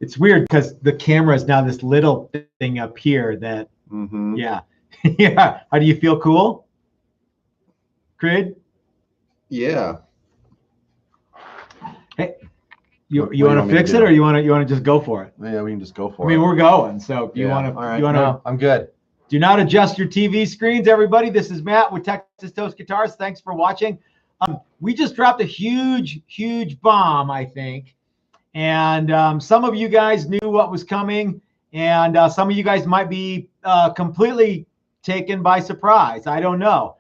it's weird because the camera is now this little thing up here that, yeah. Yeah. How do you feel? Cool? Creed? Yeah. Hey, you want to fix it, or you want to just go for it? Yeah, we can just go for it. I mean, we're going. So do you want to? Right. You want to? No, I'm good. Do not adjust your TV screens, everybody. This is Matt with Texas Toast Guitars. Thanks for watching. We just dropped a huge bomb, I think. And some of you guys knew what was coming, and some of you guys might be completely taken by surprise. I don't know.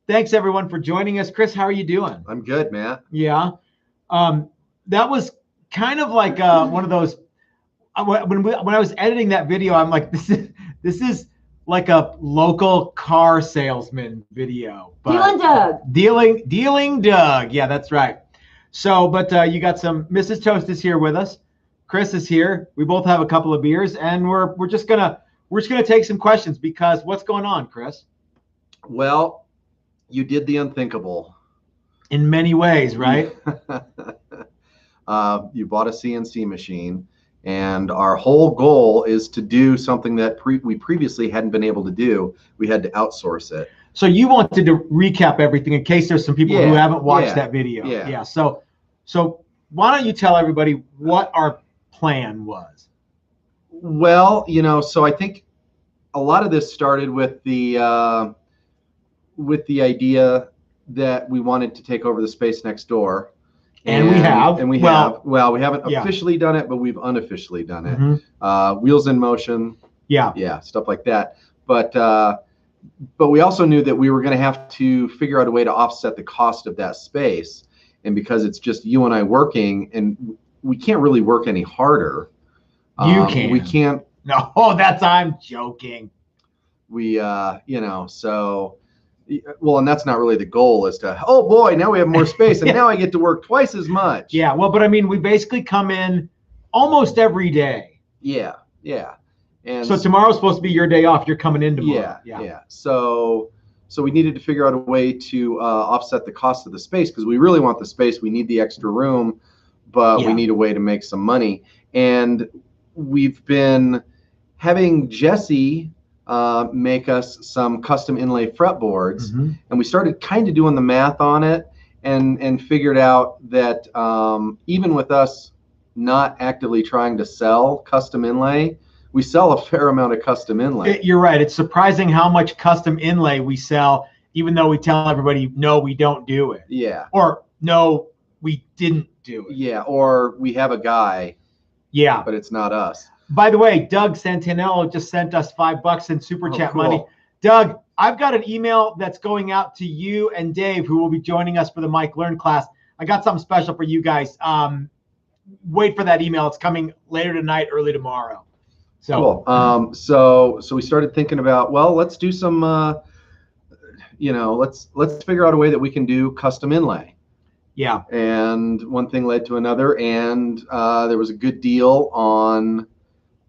Thanks, everyone, for joining us. Chris, how are you doing? I'm good, Matt. Yeah. That was kind of like one of those. When I was editing that video, I'm like, this is like a local car salesman video. Dealing Doug. Dealing Doug. Yeah, that's right. So, but you got some. Mrs. Toast is here with us. Chris is here. We both have a couple of beers, and we're just gonna take some questions because what's going on, Chris? Well, you did the unthinkable. In many ways, right? You bought a CNC machine, and our whole goal is to do something that we previously hadn't been able to do. We had to outsource it. So you wanted to recap everything in case there's some people who haven't watched that video. Yeah. So why don't you tell everybody what our plan was? Well, so I think a lot of this started with the idea that we wanted to take over the space next door. And we have. And we have. Well, we haven't officially done it, but we've unofficially done it. Wheels in motion. Yeah, stuff like that. But we also knew that we were going to have to figure out a way to offset the cost of that space. And because it's just you and I working, and we can't really work any harder. You can. We can't. No, I'm joking. We, so, well, and that's not really the goal, is to, oh boy, now we have more space and now I get to work twice as much. Yeah, well, but I mean, we basically come in almost every day. Yeah. And so tomorrow's supposed to be your day off. You're coming in tomorrow. Yeah. So we needed to figure out a way to offset the cost of the space, because we really want the space. We need the extra room, but we need a way to make some money. And we've been having Jesse make us some custom inlay fretboards, and we started kind of doing the math on it and figured out that even with us not actively trying to sell custom inlay, we sell a fair amount of custom inlay. You're right. It's surprising how much custom inlay we sell, even though we tell everybody, no, we don't do it. Yeah. Or no, we didn't do it. Yeah. Or we have a guy. Yeah. But it's not us. By the way, Doug Santinello just sent us $5 in super chat money. Doug, I've got an email that's going out to you and Dave, who will be joining us for the Mike Learn class. I got something special for you guys. Wait for that email. It's coming later tonight, early tomorrow. So cool. So we started thinking about, well, let's do some, let's figure out a way that we can do custom inlay. Yeah. And one thing led to another, and there was a good deal on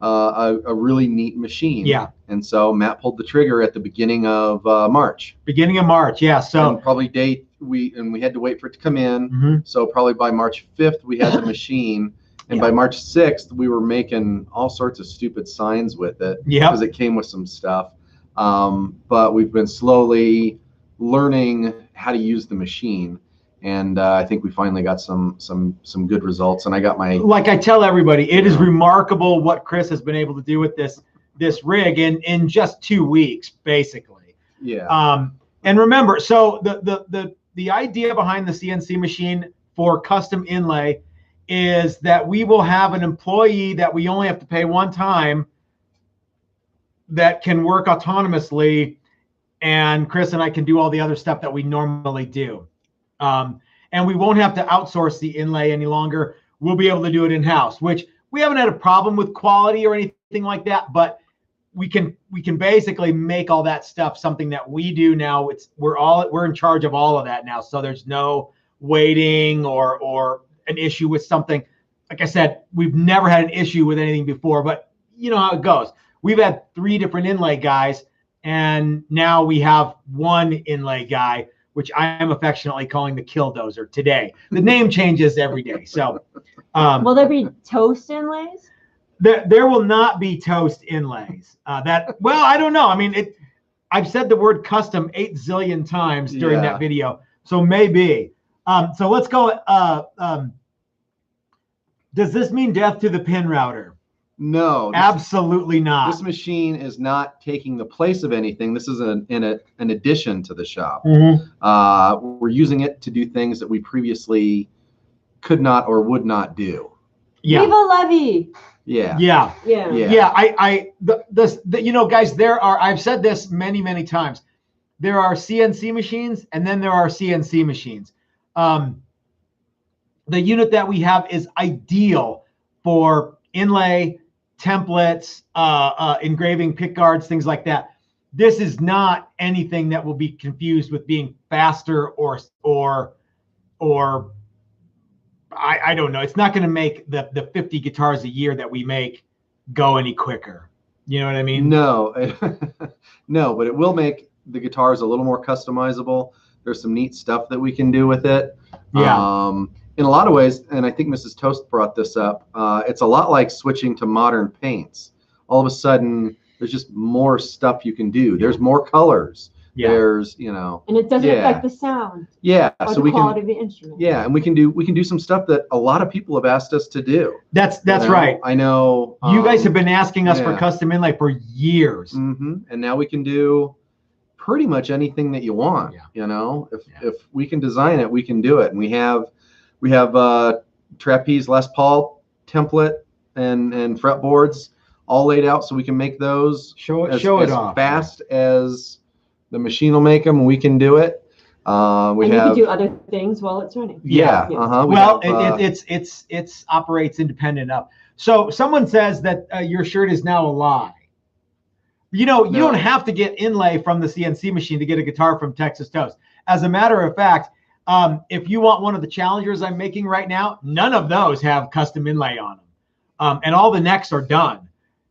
a really neat machine. Yeah. And so Matt pulled the trigger at the beginning of March. Beginning of March, yeah. So and probably we had to wait for it to come in. So probably by March 5th we had the machine. And by March 6th, we were making all sorts of stupid signs with it because it came with some stuff. But we've been slowly learning how to use the machine. And I think we finally got some good results. And I got my... Like I tell everybody, it is remarkable what Chris has been able to do with this rig in just 2 weeks, basically. Yeah. And remember, so the idea behind the CNC machine for custom inlay is that we will have an employee that we only have to pay one time that can work autonomously, and Chris and I can do all the other stuff that we normally do. And we won't have to outsource the inlay any longer. We'll be able to do it in-house, which we haven't had a problem with quality or anything like that, but we can basically make all that stuff something that we do now. We're in charge of all of that now, so there's no waiting or an issue with something. Like I said, we've never had an issue with anything before, but you know how it goes. We've had 3 different inlay guys, and now we have one inlay guy. which I am affectionately calling the Killdozer today. The name changes every day. So, will there be toast inlays? There will not be toast inlays. Well, I don't know. I mean, I've said the word custom 8 zillion times during that video, so maybe. So let's go. Does this mean death to the pin router? No, absolutely not. This machine is not taking the place of anything. This is an addition to the shop. We're using it to do things that we previously could not or would not do. Viva Levy. Yeah. You know, guys, I've said this many times. There are CNC machines, and then there are CNC machines. The unit that we have is ideal for inlay, templates, engraving pick guards, things like that. This is not anything that will be confused with being faster or I don't know. It's not going to make the 50 guitars a year that we make go any quicker. You know what I mean? No, no, but it will make the guitars a little more customizable. There's some neat stuff that we can do with it. Yeah. In a lot of ways, and I think Mrs. Toast brought this up, it's a lot like switching to modern paints. All of a sudden, there's just more stuff you can do. There's more colors. Yeah. There's, you know, and it doesn't affect the sound. Yeah, or so the quality of the instrument. Yeah, and we can do some stuff that a lot of people have asked us to do. That's right. I know. You guys have been asking us for custom inlay for years. And now we can do pretty much anything that you want. Yeah. You know, if we can design it, we can do it. And we have trapeze Les Paul template and fretboards all laid out, so we can make those as fast as the machine will make them. We can do it. You can do other things while it's running. Yeah. Well, it's operates independent of. So someone says that your shirt is now a lie. You know, you don't have to get inlay from the CNC machine to get a guitar from Texas Toast. As a matter of fact, if you want one of the Challengers I'm making right now, none of those have custom inlay on them, and all the necks are done.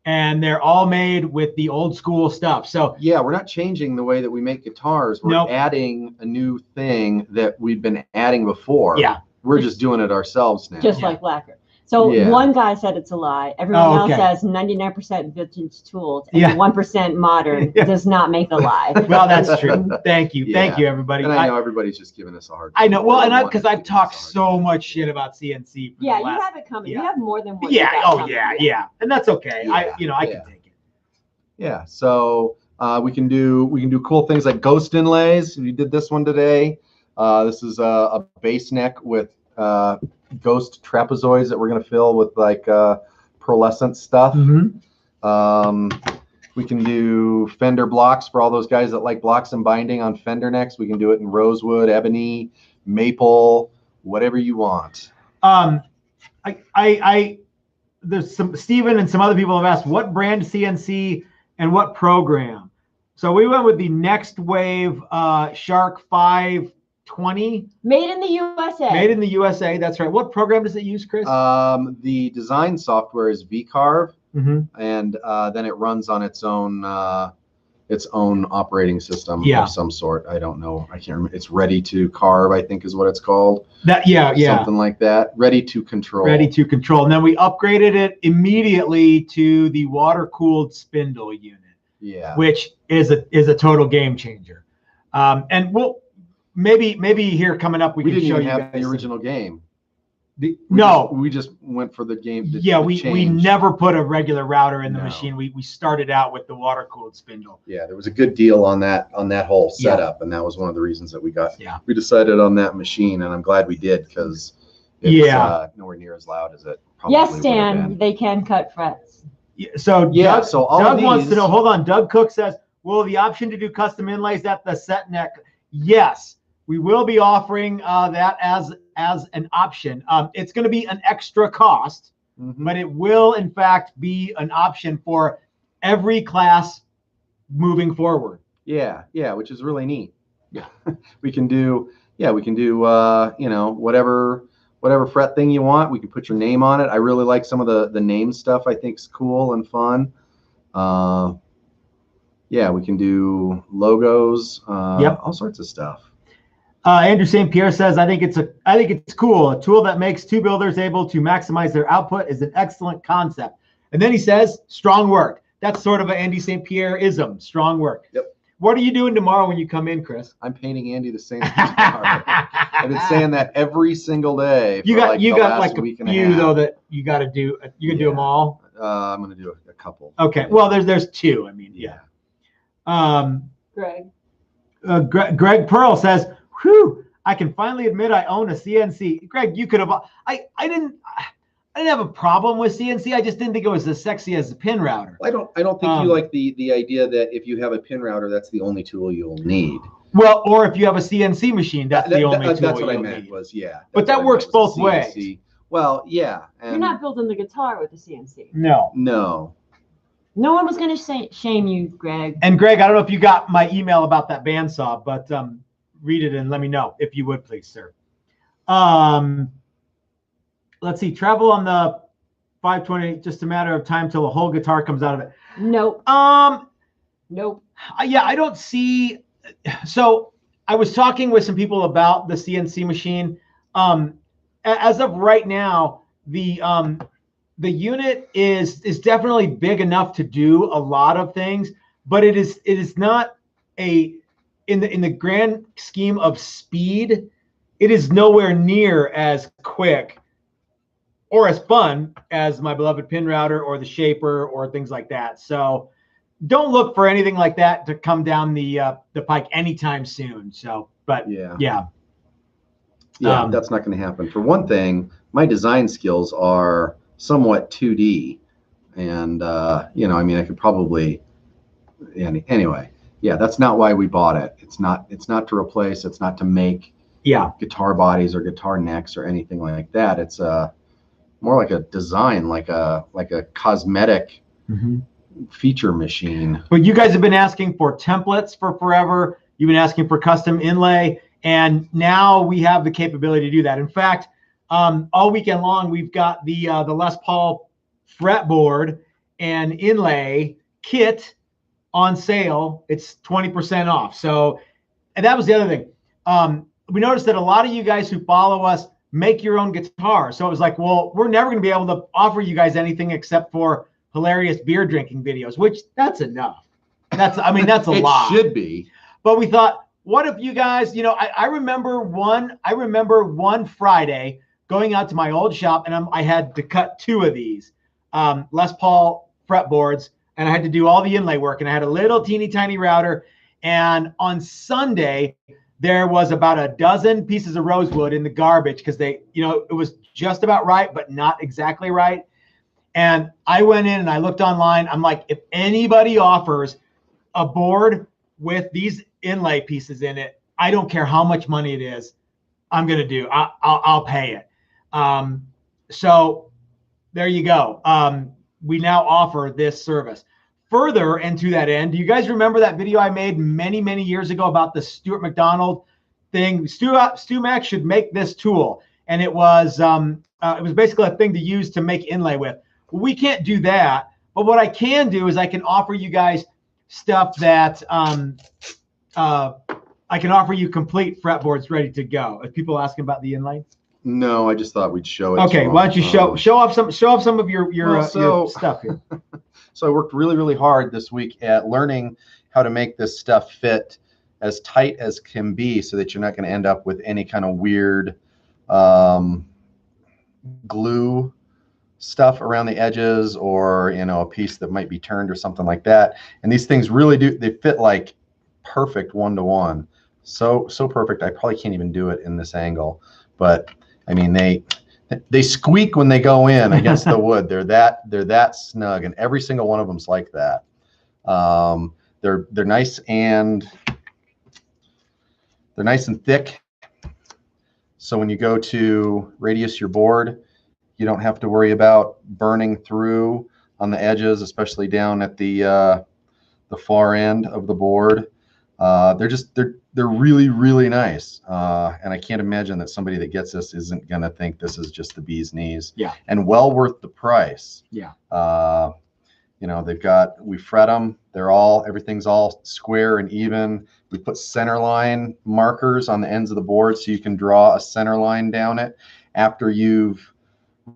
And they're all made with the old school stuff. So yeah, we're not changing the way that we make guitars. We're adding a new thing that we've been adding before. Yeah, we're just doing it ourselves now. Just like lacquer. So one guy said it's a lie. Everyone else says 99% vintage tools and 1% modern does not make a lie. Well, that's true. Thank you. Thank you, everybody. And I know everybody's just giving us a hard time. I know. Well, and because I've talked so much shit about CNC. You have it coming. You have more than one. Yeah. And that's okay. I can take it. Yeah. So we can do cool things like ghost inlays. We did this one today. This is a bass neck with ghost trapezoids that we're going to fill with like pearlescent stuff. We can do fender blocks for all those guys that like blocks and binding on fender necks. We can do it in rosewood, ebony, maple, whatever you want. There's some Steven and some other people have asked what brand CNC and what program. So we went with the Next Wave Shark 520. Made in the USA. Made in the USA. That's right. What program does it use, Chris? The design software is VCarve, and then it runs on its own operating system of some sort. I don't know. I can't remember. It's Ready to Carve, I think, is what it's called. Something like that. Ready to Control. Ready to Control. And then we upgraded it immediately to the water-cooled spindle unit. Yeah. Which is a total game changer. And we'll maybe here coming up we can show you guys the original game. We just went for the game. We never put a regular router in the machine. We started out with the water cooled spindle. Yeah, there was a good deal on that whole setup, and that was one of the reasons that we we decided on that machine, and I'm glad we did because it's nowhere near as loud as it probably would have been. They can cut frets. So Doug wants to know. Hold on, Doug Cook says, "Will the option to do custom inlays at the set neck?" Yes, we will be offering that as an option. It's going to be an extra cost, but it will in fact be an option for every class moving forward. Yeah, which is really neat. Yeah, we can do whatever fret thing you want. We can put your name on it. I really like some of the name stuff. I think is cool and fun. We can do logos, all sorts of stuff. Andrew St. Pierre says, I think it's cool. A tool that makes two builders able to maximize their output is an excellent concept. And then he says, strong work. That's sort of an Andy St. Pierre-ism, strong work. Yep. What are you doing tomorrow when you come in, Chris? I'm painting Andy the same guitar. I've been saying that every single day. You got like a few though that you got to do. You can do them all. I'm going to do a couple. Okay. Well, there's two. I mean, yeah. Greg Pearl says, "Whew! I can finally admit I own a CNC." Greg, you could have. I didn't have a problem with CNC. I just didn't think it was as sexy as a pin router. I don't think you like the idea that if you have a pin router, that's the only tool you'll need. Well, or if you have a CNC machine, that's the only tool. That's what I meant. Was But that works both ways. Well, yeah. You're not building the guitar with the CNC. No. No one was going to shame you, Greg. And Greg, I don't know if you got my email about that bandsaw, but read it and let me know if you would, please, sir. Let's see. Travel on the 520. Just a matter of time till a whole guitar comes out of it. Nope. Nope. Yeah, I don't see. So I was talking with some people about the CNC machine. As of right now, the unit is definitely big enough to do a lot of things, but it is not in the grand scheme of speed. It is nowhere near as quick or as fun as my beloved pin router or the shaper or things like that. So don't look for anything like that to come down the pike anytime soon. So, but yeah, that's not going to happen. For one thing, my design skills are somewhat 2D, and I mean, I could probably anyway. Yeah, that's not why we bought it. It's not to replace. It's not to make guitar bodies or guitar necks or anything like that. It's more like a design, like a cosmetic feature machine. But you guys have been asking for templates for forever. You've been asking for custom inlay, and now we have the capability to do that. In fact, all weekend long, we've got the Les Paul fretboard and inlay kit on sale. It's 20% off. So, and that was the other thing. We noticed that a lot of you guys who follow us make your own guitar. So it was like, well, we're never going to be able to offer you guys anything except for hilarious beer drinking videos, which that's enough. That's a lot. It should be. But we thought, what if you guys, I remember one Friday going out to my old shop, and I had to cut two of these Les Paul fretboards, and I had to do all the inlay work, and I had a little teeny tiny router. And on Sunday, there was about a dozen pieces of rosewood in the garbage because it was just about right, but not exactly right. And I went in and I looked online. I'm like, if anybody offers a board with these inlay pieces in it, I don't care how much money it is, I'm going to do. I'll pay it. So there you go. We now offer this service. Further, and to that end, do you guys remember that video I made many, many years ago about the Stuart McDonald thing? Stu Mac should make this tool, and it was basically a thing to use to make inlay with. Well, we can't do that, but what I can do is I can offer you guys stuff that I can offer you complete fretboards ready to go. Are people asking about the inlay? No, I just thought we'd show it. Okay, why don't you show off some of your stuff here. So I worked really, really hard this week at learning how to make this stuff fit as tight as can be so that you're not going to end up with any kind of weird glue stuff around the edges, or a piece that might be turned or something like that. And these things really they fit like perfect 1-to-1. So perfect. I probably can't even do it in this angle, but I mean, they squeak when they go in against the wood. They're that snug, and every single one of them's like that. They're nice and thick. So when you go to radius your board, you don't have to worry about burning through on the edges, especially down at the far end of the board. They're really, really nice. And I can't imagine that somebody that gets this isn't going to think this is just the bee's knees. Yeah. And well worth the price. Yeah. You know, we fret them. Everything's all square and even. We put center line markers on the ends of the board so you can draw a center line down it after you've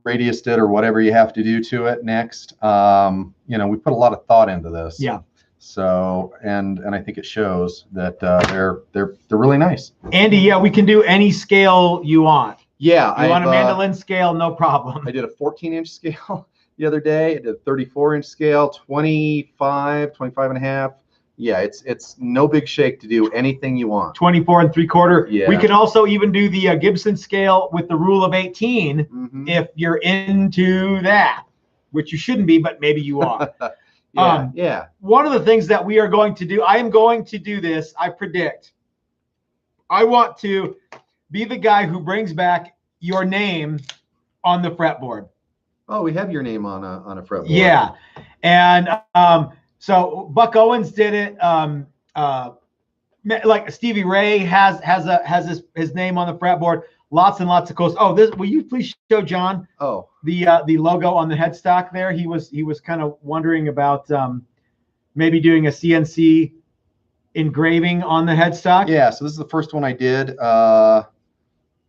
radiused it or whatever you have to do to it next. You know, we put a lot of thought into this. Yeah. So, and I think it shows that they're really nice. Andy, yeah, we can do any scale you want. Yeah. You want a mandolin scale, no problem. I did a 14-inch scale the other day. I did a 34-inch scale, 25 and a half. Yeah, it's no big shake to do anything you want. 24 3/4. Yeah. We can also even do the Gibson scale with the rule of 18 if you're into that, which you shouldn't be, but maybe you are. Yeah. One of the things that we are going to do, I am going to do this, I predict. I want to be the guy who brings back your name on the fretboard. Oh, we have your name on a fretboard. Yeah. And so Buck Owens did it. Like Stevie Ray has his name on the fretboard. Lots and lots of coast. Oh, will you please show John? Oh, the logo on the headstock there. He was kind of wondering about maybe doing a CNC engraving on the headstock. Yeah. So this is the first one I did.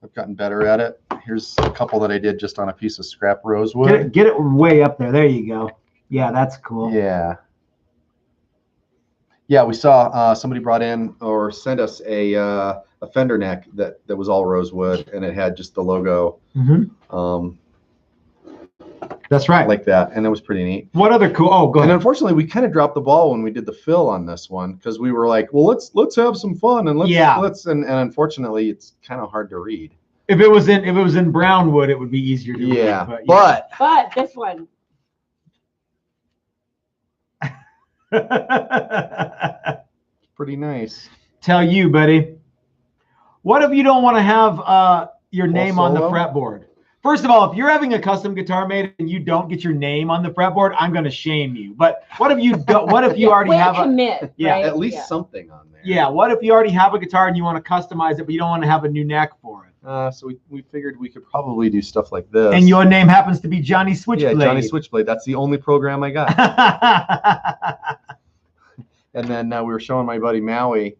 I've gotten better at it. Here's a couple that I did just on a piece of scrap rosewood. Get it way up there. There you go. Yeah, that's cool. Yeah. Yeah, we saw somebody brought in or sent us a fender neck that was all rosewood, and it had just the logo. That's right. Like that, and it was pretty neat. What other cool? Oh, go ahead. And unfortunately, we kind of dropped the ball when we did the fill on this one because we were like, well, let's have some fun and and unfortunately, it's kind of hard to read. If it was in brown wood, it would be easier to read. But this one. Pretty nice. Tell you, buddy. What if you don't want to have your name on the fretboard? First of all, if you're having a custom guitar made and you don't get your name on the fretboard, I'm going to shame you. But what if you don't? What if you already have at least something on there? Yeah. What if you already have a guitar and you want to customize it, but you don't want to have a new neck for it? So we figured we could probably do stuff like this. And your name happens to be Johnny Switchblade. Yeah, Johnny Switchblade. That's the only program I got. And then we were showing my buddy Maui,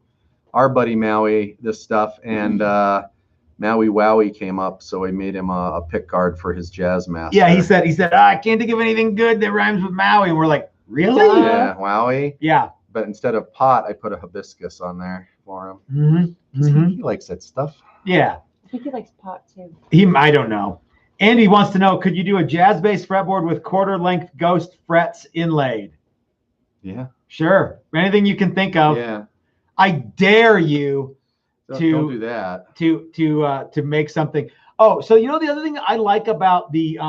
our buddy Maui, this stuff, and Maui Wowie came up, so we made him a pick guard for his jazz master. Yeah, he said, I can't think of anything good that rhymes with Maui. And we're like, really? Yeah, Wowie. Yeah. But instead of pot, I put a hibiscus on there for him. He likes that stuff. Yeah. I think he likes pot too. I don't know. Andy wants to know, could you do a jazz-based fretboard with quarter-length ghost frets inlaid? Yeah. Sure. Anything you can think of. Yeah. I dare you don't do that. To make something. Oh, so the other thing I like about the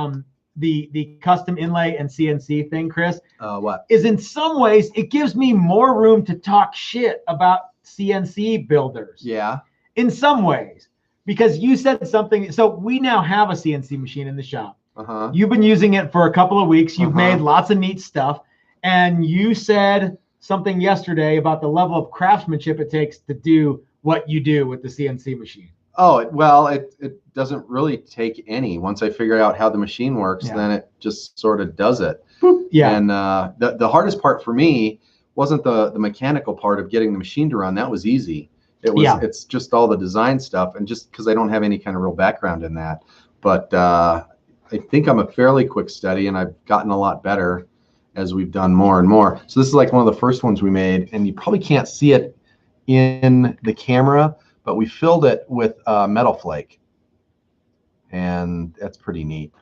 custom inlay and CNC thing, Chris, what is in some ways it gives me more room to talk shit about CNC builders. Yeah. In some ways. Because you said something, so we now have a CNC machine in the shop. You've been using it for a couple of weeks. You've made lots of neat stuff. And you said something yesterday about the level of craftsmanship it takes to do what you do with the CNC machine. Oh, well, it doesn't really take any. Once I figure out how the machine works, then it just sort of does it. Yeah. And the hardest part for me wasn't the mechanical part of getting the machine to run. That was easy. It's just all the design stuff, and just because I don't have any kind of real background in that. But I think I'm a fairly quick study, and I've gotten a lot better as we've done more and more. So this is like one of the first ones we made, and you probably can't see it in the camera, but we filled it with metal flake, and that's pretty neat.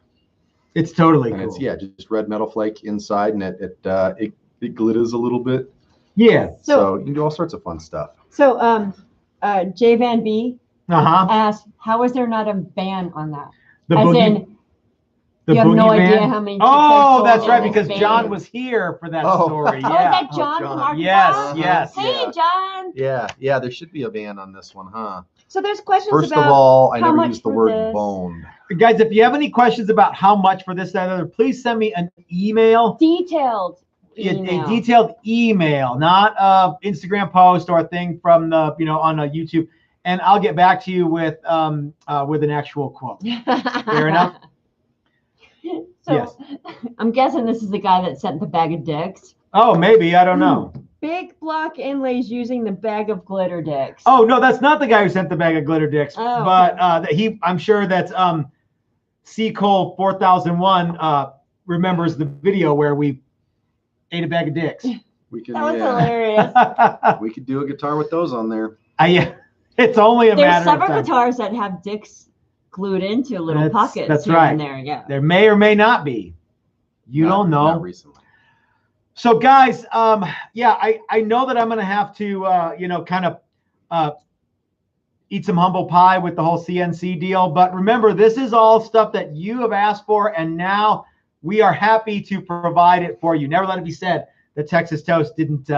It's totally cool. It's just red metal flake inside, and it glitters a little bit. Yeah. So you can do all sorts of fun stuff. So J Van B asked, how is there not a ban on that? You have no idea how many. Oh, that's right, because John was here for that story. Yeah. Oh, is that John from Arkansas? Yes. Hey, John. Yeah, there should be a ban on this one, huh? So there's questions about. First of all, I never used the word boned. Guys, if you have any questions about how much for this, that, or other, please send me an email. Detailed. A detailed email, not a Instagram post or a thing from the on a YouTube, and I'll get back to you with an actual quote. Fair enough. Yes. I'm guessing this is the guy that sent the bag of dicks. Oh, maybe. I don't know. Big block inlays using the bag of glitter dicks. Oh, no, that's not the guy who sent the bag of glitter dicks. Oh, but I'm sure that's C. Cole 4001 remembers the video where we ate a bag of dicks. That was hilarious. We could do a guitar with those on there. Yeah, it's only a matter of time. There's several guitars that have dicks glued into little pockets. That's right. There, yeah. There may or may not be. You don't know. Not recently. So, guys, I know that I'm going to have to, kind of eat some humble pie with the whole CNC deal. But remember, this is all stuff that you have asked for, and now we are happy to provide it for you. Never let it be said that Texas Toast didn't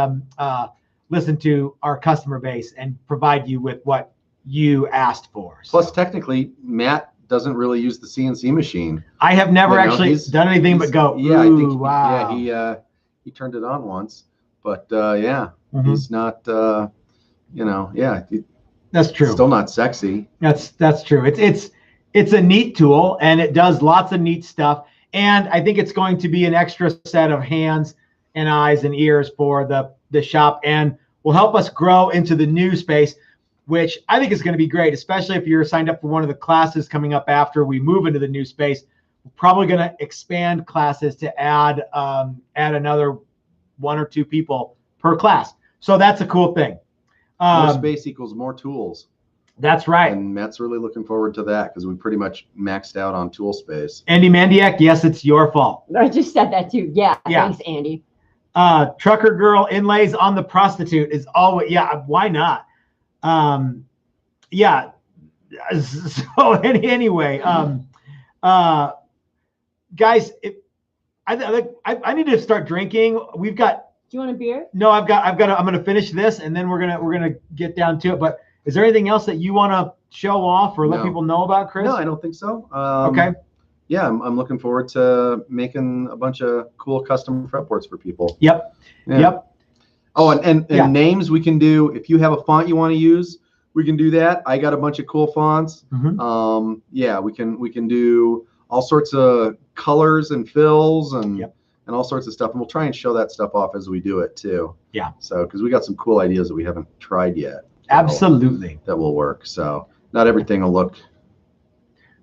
listen to our customer base and provide you with what you asked for. Plus, technically, Matt doesn't really use the CNC machine. I have never actually done anything but go. Yeah, I think. Wow. Yeah, he turned it on once, but he's not. That's true. Still not sexy. That's true. It's a neat tool, and it does lots of neat stuff. And I think it's going to be an extra set of hands and eyes and ears for the shop, and will help us grow into the new space, which I think is going to be great, especially if you're signed up for one of the classes coming up after we move into the new space. We're probably going to expand classes to add another 1 or 2 people per class. So that's a cool thing. More space equals more tools. That's right. And Matt's really looking forward to that because we pretty much maxed out on tool space. Andy Mandiak, yes, it's your fault. I just said that too. Yeah. Thanks, Andy. Trucker Girl Inlays on the Prostitute is always, why not? So anyway, guys, I need to start drinking. We've got. Do you want a beer? No, I'm going to finish this, and then we're gonna get down to it. But is there anything else that you want to show off or let people know about, Chris? No, I don't think so. Okay. Yeah, I'm looking forward to making a bunch of cool custom fretboards for people. Yep. Yeah. Yep. Oh, and names we can do. If you have a font you want to use, we can do that. I got a bunch of cool fonts. Mm-hmm. We can do all sorts of colors and fills and all sorts of stuff. And we'll try and show that stuff off as we do it too. Yeah. So, because we got some cool ideas that we haven't tried yet. Absolutely. That will work. So not everything will look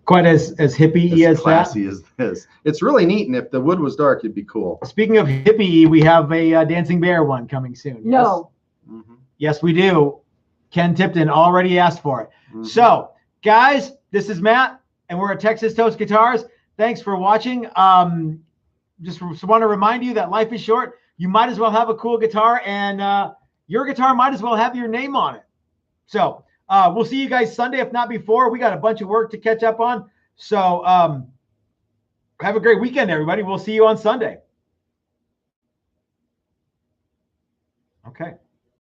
quite as hippie as classy as this. It's really neat, and if the wood was dark, it'd be cool. Speaking of hippie, we have a Dancing Bear one coming soon. No. Yes, yes we do. Ken Tipton already asked for it. Mm-hmm. So, guys, this is Matt, and we're at Texas Toast Guitars. Thanks for watching. Just want to remind you that life is short. You might as well have a cool guitar, and your guitar might as well have your name on it. So, we'll see you guys Sunday, if not before. We got a bunch of work to catch up on. So have a great weekend, everybody. We'll see you on Sunday. Okay.